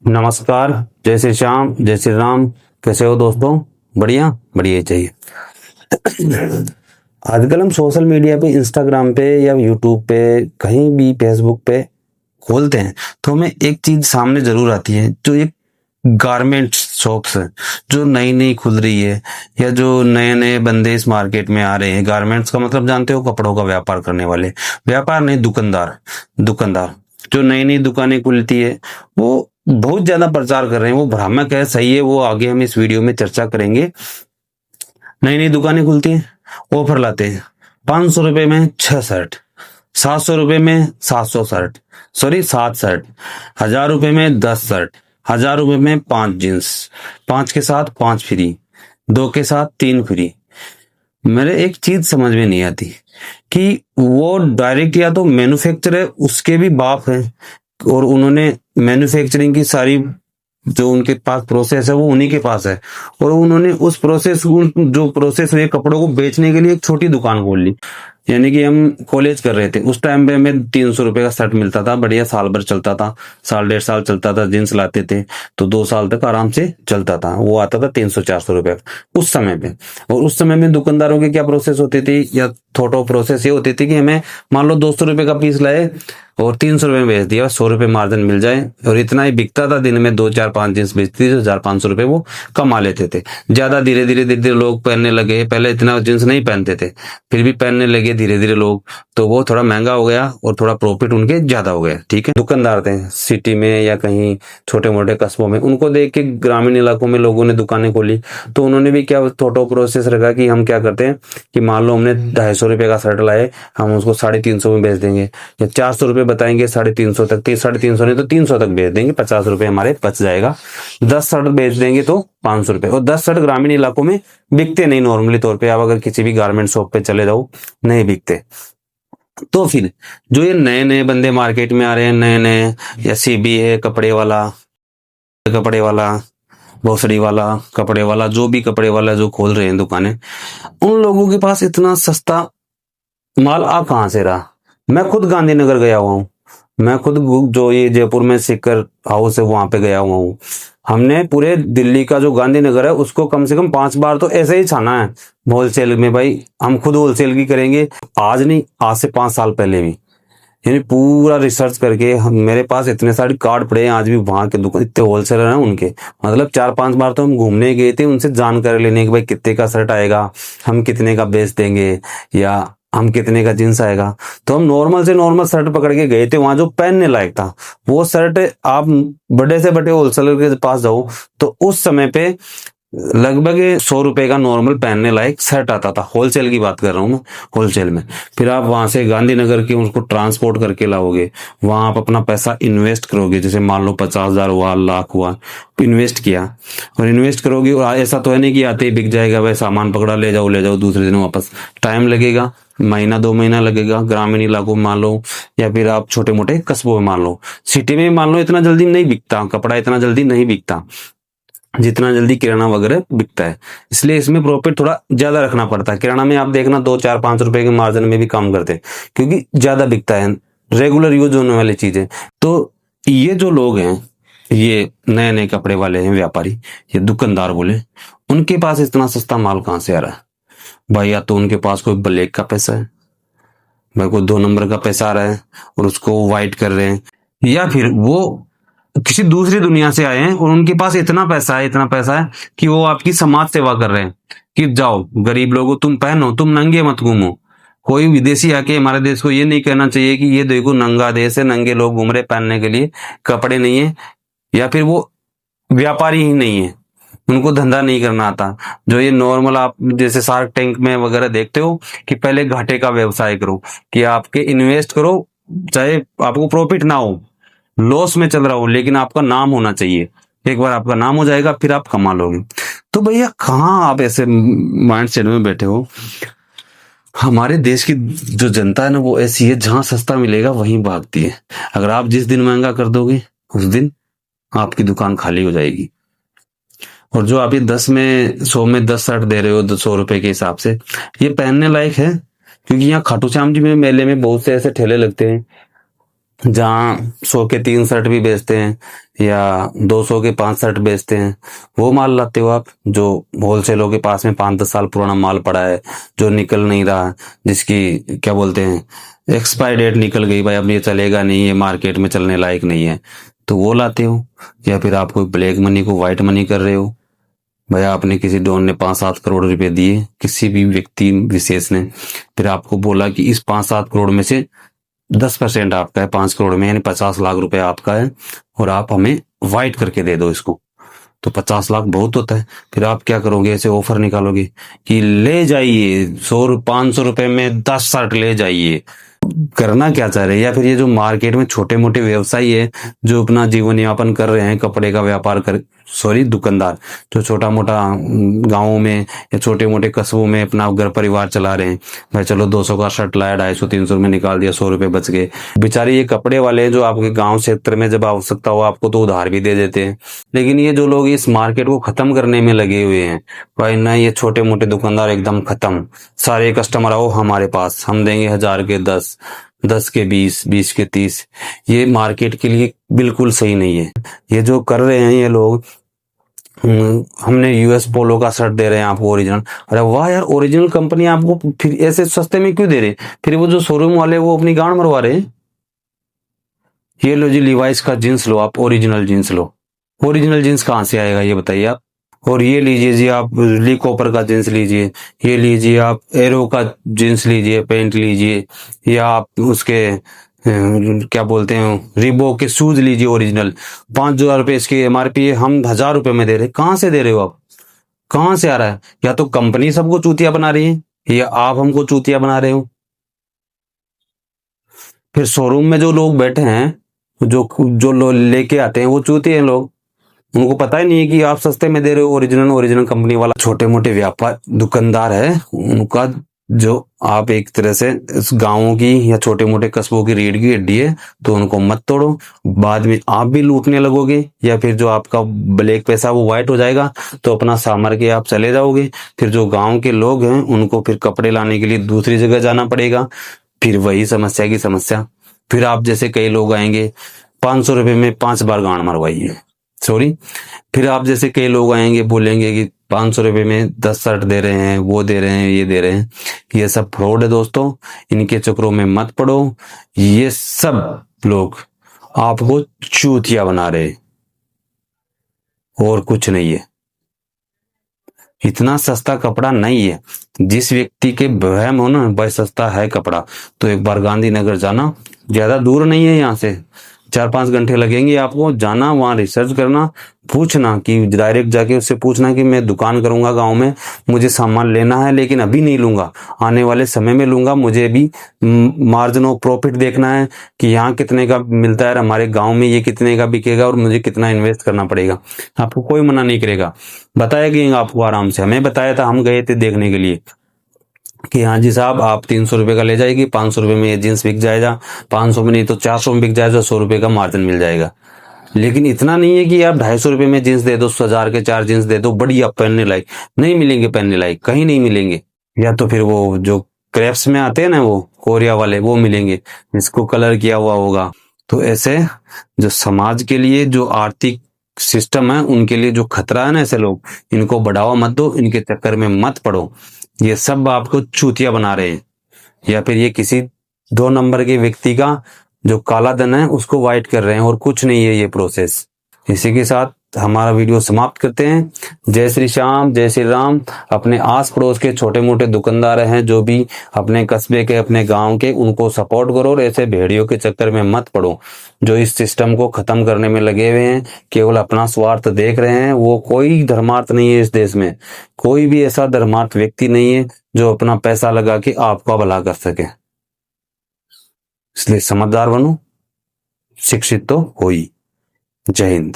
नमस्कार। जय श्री श्याम, जय श्री राम। कैसे हो दोस्तों? बढ़िया बढ़िया ही चाहिए। आजकल हम सोशल मीडिया पे, इंस्टाग्राम पे या यूट्यूब पे, कहीं भी फेसबुक पे खोलते हैं तो हमें एक चीज सामने जरूर आती है, जो एक गारमेंट शॉप्स है जो नई नई खुल रही है, या जो नए नए बंदे इस मार्केट में आ रहे हैं। गारमेंट्स का मतलब जानते हो, कपड़ों का व्यापार करने वाले। व्यापार नहीं, दुकानदार। दुकानदार जो नई नई दुकानें खुलती है, वो बहुत ज्यादा प्रचार कर रहे हैं। वो भ्रामक है, सही है, वो आगे हम इस वीडियो में चर्चा करेंगे। नई नई दुकानें खुलती हैं, ऑफर लाते हैं। 500 रुपए में 6 शर्ट, 700 रुपए में 700 शर्ट, सॉरी 7 शर्ट, 1000 रुपए में 10 शर्ट, 1000 रुपए में 5 जींस, 5 के साथ 5 फ्री, 2 के साथ 3 फ्री। मेरे एक चीज समझ में नहीं आती कि वो डायरेक्ट या तो मैन्युफैक्चरर उसके भी बाप हैं, और उन्होंने मैन्युफैक्चरिंग की सारी जो उनके पास प्रोसेस है वो उन्हीं के पास है, और उन्होंने उस प्रोसेस जो प्रोसेस हुए कपड़ों को बेचने के लिए एक छोटी दुकान खोल ली। यानी कि हम कॉलेज कर रहे थे उस टाइम पे, हमें 300 रुपए का शर्ट मिलता था, बढ़िया, साल भर चलता था, साल डेढ़ साल चलता था। जींस लाते थे तो 2 साल तक आराम से चलता था। वो आता था 300-400 रुपए उस समय पे। और उस समय में दुकानदारों की क्या प्रोसेस होती थी, या थोटो प्रोसेस ये होती थी कि हमें मान लो 200 रुपए का पीस लाए और 300 रुपए में बेच दिया, 100 रुपए मार्जिन मिल जाए, और इतना ही बिकता था। दिन में 2 4 5 जींस बेचती थी, 1500 रुपए वो कमा लेते थे। ज्यादा धीरे धीरे धीरे धीरे लोग पहनने लगे। पहले इतना जींस नहीं पहनते थे, फिर भी पहनने लगे धीरे धीरे लोग, तो वो थोड़ा महंगा हो गया और थोड़ा प्रॉफिट उनके ज्यादा हो गया। ठीक है, दुकानदार थे सिटी में या कहीं छोटे मोटे कस्बों में, उनको देख के ग्रामीण इलाकों में लोगों ने दुकानें खोली। तो उन्होंने भी क्या थोटो प्रोसेस रखा कि हम क्या करते हैं कि मान लो हमने 250 रुपए का शर्ट लाए, हम उसको 350 में बेच देंगे, या 400 रुपए बताएंगे 350 तक, 350 नहीं तो 300 तक बेच देंगे, 50 रुपए हमारे बच जाएगा। 10 शर्ट बेच देंगे तो 500 रुपए। और 10 शर्ट ग्रामीण इलाकों में बिकते नहीं नॉर्मली तौर पे। आप अगर किसी भी गारमेंट शॉप पे चले जाओ, नहीं बिकते। तो फिर जो ये नए नए बंदे मार्केट में आ रहे हैं, नए नए, या सीबी है कपड़े वाला, कपड़े वाला, भोसड़ी वाला, कपड़े वाला, जो भी कपड़े वाला जो खोल रहे हैं दुकानें, उन लोगों के पास इतना सस्ता माल आ कहां से रहा। मैं खुद गांधीनगर गया हुआ हूँ। मैं खुद जो ये जयपुर में सिकर हाउस है वहां पे गया हुआ हूँ। हमने पूरे दिल्ली का जो गांधीनगर है उसको कम से कम 5 बार तो ऐसे ही छाना है होलसेल में। भाई हम खुद होलसेल की करेंगे, आज नहीं, आज से 5 साल पहले भी, यानी पूरा रिसर्च करके मेरे पास इतने सारे कार्ड पड़े हैं आज भी। वहां के दुकान इतने होलसेलर हैं उनके, मतलब 4 5 बार तो हम घूमने गए थे उनसे जानकारी लेने की, भाई कितने का शर्ट आएगा, हम कितने का बेच देंगे, या हम कितने का जींस आएगा। तो हम नॉर्मल से नॉर्मल शर्ट पकड़ के गए थे वहां जो पहनने लायक था। वो शर्ट आप बड़े से बड़े होलसेलर के पास जाओ तो उस समय पे लगभग 100 रुपए का नॉर्मल पहनने लायक शर्ट आता था। होलसेल की बात कर रहा हूँ मैं, होलसेल में। फिर आप वहां से गांधीनगर के उसको ट्रांसपोर्ट करके लाओगे, वहां आप अपना पैसा इन्वेस्ट करोगे, जैसे मान लो 50,000 हुआ, लाख हुआ, इन्वेस्ट किया, और इन्वेस्ट करोगे। और ऐसा तो है नहीं कि आते ही बिक जाएगा, वह सामान पकड़ा ले जाओ दूसरे दिन वापस। टाइम लगेगा, महीना 2 महीना लगेगा ग्रामीण इलाकों में मान लो, या फिर आप छोटे मोटे कस्बों में मान लो। सिटी में मान लो इतना जल्दी नहीं बिकता कपड़ा, इतना जल्दी नहीं बिकता जितना जल्दी किराना वगैरह बिकता है। इसलिए इसमें प्रॉफिट थोड़ा ज्यादा रखना पड़ता है। किराना में आप देखना 2 4 5 रुपए के मार्जिन में भी काम करते हैं, क्योंकि ज्यादा बिकता है, रेगुलर यूज होने वाली चीजें। तो ये जो लोग हैं, ये नए नए कपड़े वाले हैं, व्यापारी, ये दुकानदार बोले, उनके पास इतना सस्ता माल कहाँ से आ रहा है? भाई या तो उनके पास कोई ब्लैक का पैसा है, भाई कोई 2 नंबर का पैसा आ रहा है और उसको वाइट कर रहे हैं, या फिर वो किसी दूसरी दुनिया से आए हैं और उनके पास इतना पैसा है, इतना पैसा है कि वो आपकी समाज सेवा कर रहे हैं कि जाओ गरीब लोगों, तुम पहनो, तुम नंगे मत घूमो। कोई विदेशी आके हमारे देश को ये नहीं कहना चाहिए कि ये देखो नंगा देश है, नंगे लोग घूम रहे, पहनने के लिए कपड़े नहीं है, या फिर वो व्यापारी ही नहीं है, उनको धंधा नहीं करना आता। जो ये नॉर्मल आप जैसे शार्क टैंक में वगैरह देखते हो कि पहले घाटे का व्यवसाय करो, कि आपके इन्वेस्ट करो, चाहे आपको प्रॉफिट ना हो, लॉस में चल रहा हो, लेकिन आपका नाम होना चाहिए। एक बार आपका नाम हो जाएगा फिर आप कमा लोगे। तो भैया कहाँ आप ऐसे माइंड सेट में बैठे हो? हमारे देश की जो जनता है ना वो ऐसी है, जहां सस्ता मिलेगा वहीं भागती है। अगर आप जिस दिन महंगा कर दोगे उस दिन आपकी दुकान खाली हो जाएगी। और जो आप ये 100 में 10 शर्ट दे रहे हो 100 रुपए के हिसाब से, ये पहनने लायक है? क्योंकि यहाँ खाटू श्याम जी में मेले में बहुत से ऐसे ठेले लगते हैं जहाँ 100 के 3 शर्ट भी बेचते हैं या 200 के 5 शर्ट बेचते हैं, वो माल लाते हो आप, जो होलसेलों के पास में 5-10 साल पुराना माल पड़ा है, जो निकल नहीं रहा, जिसकी क्या बोलते हैं एक्सपायरी डेट निकल गई, भाई अब ये चलेगा नहीं, ये मार्केट में चलने लायक नहीं है, तो वो लाते हो। या फिर आप कोई ब्लैक मनी को व्हाइट मनी कर रहे हो, भाई आपने किसी डॉन ने 5-7 करोड़ रुपए दिए किसी भी व्यक्ति विशेष ने, फिर आपको बोला कि इस 5-7 करोड़ में से 10% आपका है, 5 करोड़ में यानी 50 लाख रुपए आपका है, और आप हमें वाइट करके दे दो इसको, तो 50 लाख बहुत होता है। फिर आप क्या करोगे, ऐसे ऑफर निकालोगे कि ले जाइए 500 रुपए में 10 शर्ट ले जाइए। करना क्या चाह रहे हैं? या फिर ये जो मार्केट में छोटे मोटे व्यवसायी है जो अपना जीवन यापन कर रहे हैं, कपड़े का व्यापार कर, सॉरी दुकानदार जो छोटा मोटा गाँवों में या छोटे मोटे कस्बों में अपना घर परिवार चला रहे हैं, भाई चलो 200 का शर्ट लाया, 250-300 में निकाल दिया, 100 रुपए बच गए। बेचारे ये कपड़े वाले हैं जो आपके गाँव क्षेत्र में जब आवश्यकता हो आपको तो उधार भी दे देते हैं, लेकिन ये जो लोग इस मार्केट को खत्म करने में लगे हुए हैं, भाई ना ये छोटे मोटे दुकानदार एकदम खत्म, सारे कस्टमर आओ हमारे पास, हम देंगे 1000 के 10, 10 के 20, 20 के 30। ये मार्केट के लिए बिल्कुल सही नहीं है। ये जो कर रहे हैं ये लोग, हमने यूएस पोलो का शर्ट दे रहे हैं आपको ओरिजिनल, अरे वाह यार, ओरिजिनल कंपनी आपको फिर ऐसे सस्ते में क्यों दे रहे? फिर वो जो शोरूम वाले वो अपनी गांड मरवा रहे हैं। ये लो जी लिवाइस का जींस लो, आप ओरिजिनल जींस लो, ओरिजिनल जींस कहाँ से आएगा ये बताइए आप। और ये लीजिए जी आप ली कॉपर का जींस लीजिए, ये लीजिए आप एरो का जींस लीजिए, पैंट लीजिए, या आप उसके क्या बोलते हैं रिबॉक के शूज लीजिए ओरिजिनल, 5,000 रुपए इसकी एमआरपी है, हम 1,000 रुपए में दे रहे हैं। कहाँ से दे रहे हो आप? कहाँ से आ रहा है? या तो कंपनी सबको चूतिया बना रही है या आप हमको चूतिया बना रहे हो। फिर शोरूम में जो लोग बैठे हैं, जो जो लोग लेके आते हैं वो चूतिए हैं लोग, उनको पता ही नहीं है कि आप सस्ते में दे रहे हो। ओरिजिनल ओरिजिनल कंपनी वाला छोटे मोटे व्यापार दुकानदार है उनका, जो आप एक तरह से इस गांवों की या छोटे मोटे कस्बों की रीढ़ की हड्डी है, तो उनको मत तोड़ो, बाद में आप भी लूटने लगोगे, या फिर जो आपका ब्लैक पैसा वो व्हाइट हो जाएगा, तो अपना सामर के आप चले जाओगे। फिर जो गांव के लोग हैं उनको फिर कपड़े लाने के लिए दूसरी जगह जाना पड़ेगा, फिर वही समस्या की समस्या। फिर आप जैसे कई लोग आएंगे 500 रुपए में 5 बार गांड मरवाइए, सॉरी। फिर आप जैसे कई लोग आएंगे बोलेंगे कि 500 रुपए में 10 शर्ट दे रहे हैं, वो दे रहे हैं, ये दे रहे हैं। ये सब फ्रॉड है दोस्तों, इनके चक्रों में मत पड़ो। ये सब लोग आपको चूतिया बना रहे, और कुछ नहीं है। इतना सस्ता कपड़ा नहीं है। जिस व्यक्ति के वहम हो ना भाई सस्ता है कपड़ा, तो एक बार गांधीनगर जाना, ज्यादा दूर नहीं है यहाँ से, 4-5 घंटे लगेंगे आपको जाना, वहाँ रिसर्च करना, पूछना कि डायरेक्ट जाके उससे पूछना कि मैं दुकान करूंगा गांव में, मुझे सामान लेना है लेकिन अभी नहीं लूंगा, आने वाले समय में लूंगा, मुझे भी मार्जिन ऑफ प्रॉफिट देखना है कि यहाँ कितने का मिलता है, हमारे गांव में ये कितने का बिकेगा और मुझे कितना इन्वेस्ट करना पड़ेगा। आपको कोई मना नहीं करेगा, बताएगा आपको आराम से। हमें बताया था, हम गए थे देखने के लिए कि हाँ जी साहब आप 300 रुपए का ले जाएगी, 500 रुपए में ये जींस बिक जाएगा, 500 में नहीं तो 400 में बिक जाएगा, 100 रुपए का मार्जिन मिल जाएगा। लेकिन इतना नहीं है कि आप 250 रुपए में जींस दे दो, 1000 के 4 जींस दे दो, बढ़िया पहनने लायक नहीं मिलेंगे, पहनने लायक कहीं नहीं मिलेंगे। या तो फिर वो जो क्रेप्स में आते हैं ना वो कोरिया वाले, वो मिलेंगे जिसको कलर किया हुआ होगा। तो ऐसे जो समाज के लिए जो आर्थिक सिस्टम है उनके लिए जो खतरा है ना, ऐसे लोग इनको बढ़ावा मत दो, इनके चक्कर में मत पड़ो। ये सब आपको चूतिया बना रहे हैं, या फिर ये किसी 2 नंबर के व्यक्ति का जो काला धन है उसको वाइट कर रहे हैं, और कुछ नहीं है ये प्रोसेस। इसी के साथ हमारा वीडियो समाप्त करते हैं। जय श्री श्याम, जय श्री राम। अपने आस पड़ोस के छोटे मोटे दुकानदार हैं जो भी अपने कस्बे के, अपने गांव के, उनको सपोर्ट करो और ऐसे भेड़ियों के चक्कर में मत पड़ो जो इस सिस्टम को खत्म करने में लगे हुए हैं, केवल अपना स्वार्थ देख रहे हैं। वो कोई धर्मार्थ नहीं है इस देश में, कोई भी ऐसा धर्मार्थ व्यक्ति नहीं है जो अपना पैसा लगा के आपका भला कर सके। इसलिए समझदार बनो, शिक्षित तो हो ही। जय हिंद।